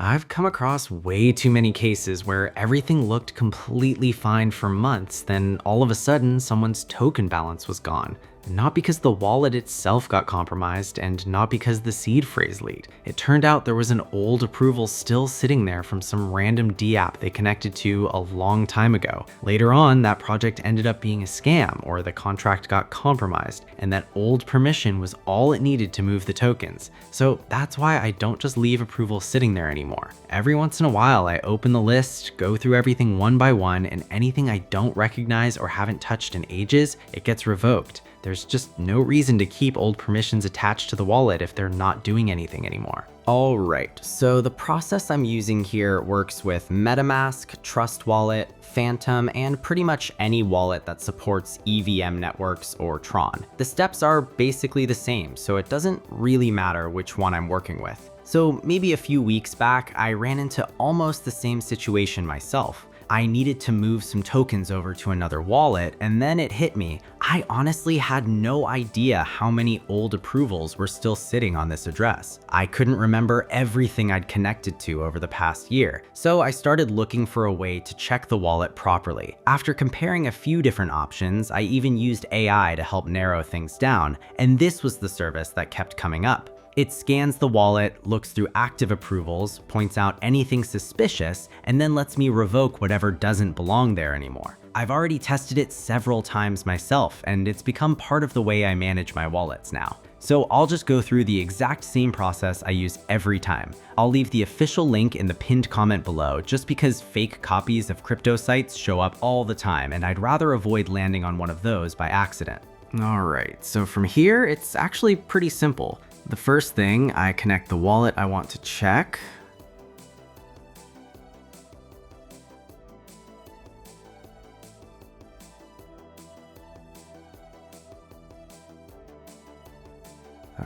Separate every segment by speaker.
Speaker 1: I've come across way too many cases where everything looked completely fine for months, then all of a sudden someone's token balance was gone. Not because the wallet itself got compromised and not because the seed phrase leaked. It turned out there was an old approval still sitting there from some random dApp they connected to a long time ago. Later on, that project ended up being a scam, or the contract got compromised, and that old permission was all it needed to move the tokens. So that's why I don't just leave approval sitting there anymore. Every once in a while, I open the list, go through everything one by one, and anything I don't recognize or haven't touched in ages, it gets revoked. There's just no reason to keep old permissions attached to the wallet if they're not doing anything anymore. Alright, so the process I'm using here works with MetaMask, Trust Wallet, Phantom, and pretty much any wallet that supports EVM networks or Tron. The steps are basically the same, so it doesn't really matter which one I'm working with. So maybe a few weeks back, I ran into almost the same situation myself. I needed to move some tokens over to another wallet, and then it hit me. I honestly had no idea how many old approvals were still sitting on this address. I couldn't remember everything I'd connected to over the past year, so I started looking for a way to check the wallet properly. After comparing a few different options, I even used AI to help narrow things down, and this was the service that kept coming up. It scans the wallet, looks through active approvals, points out anything suspicious, and then lets me revoke whatever doesn't belong there anymore. I've already tested it several times myself, and it's become part of the way I manage my wallets now. So I'll just go through the exact same process I use every time. I'll leave the official link in the pinned comment below just because fake copies of crypto sites show up all the time, and I'd rather avoid landing on one of those by accident. Alright, so from here, it's actually pretty simple. The first thing, I connect the wallet I want to check.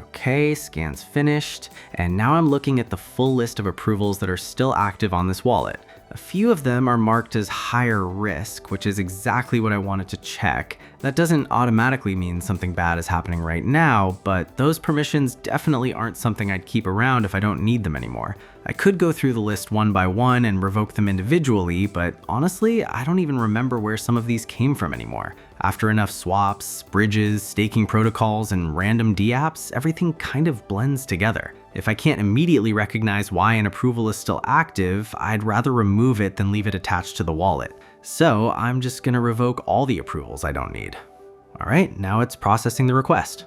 Speaker 1: Okay, scan's finished, and now I'm looking at the full list of approvals that are still active on this wallet. A few of them are marked as higher risk, which is exactly what I wanted to check. That doesn't automatically mean something bad is happening right now, but those permissions definitely aren't something I'd keep around if I don't need them anymore. I could go through the list one by one and revoke them individually, but honestly, I don't even remember where some of these came from anymore. After enough swaps, bridges, staking protocols, and random dApps, everything kind of blends together. If I can't immediately recognize why an approval is still active, I'd rather remove it than leave it attached to the wallet. So I'm just gonna revoke all the approvals I don't need. All right, now it's processing the request.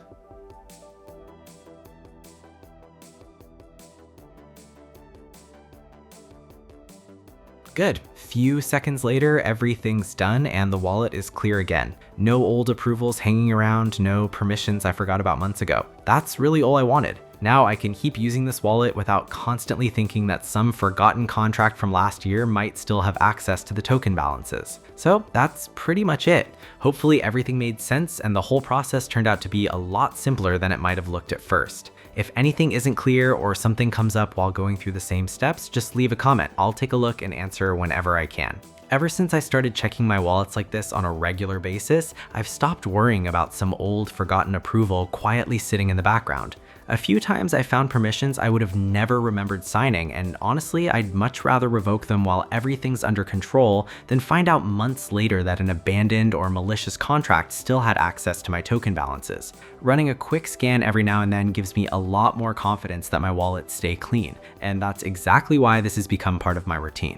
Speaker 1: Good. Few seconds later, everything's done and the wallet is clear again. No old approvals hanging around, no permissions I forgot about months ago. That's really all I wanted. Now I can keep using this wallet without constantly thinking that some forgotten contract from last year might still have access to the token balances. So that's pretty much it. Hopefully everything made sense and the whole process turned out to be a lot simpler than it might have looked at first. If anything isn't clear or something comes up while going through the same steps, just leave a comment. I'll take a look and answer whenever I can. Ever since I started checking my wallets like this on a regular basis, I've stopped worrying about some old forgotten approval quietly sitting in the background. A few times I found permissions I would have never remembered signing, and honestly, I'd much rather revoke them while everything's under control than find out months later that an abandoned or malicious contract still had access to my token balances. Running a quick scan every now and then gives me a lot more confidence that my wallets stay clean, and that's exactly why this has become part of my routine.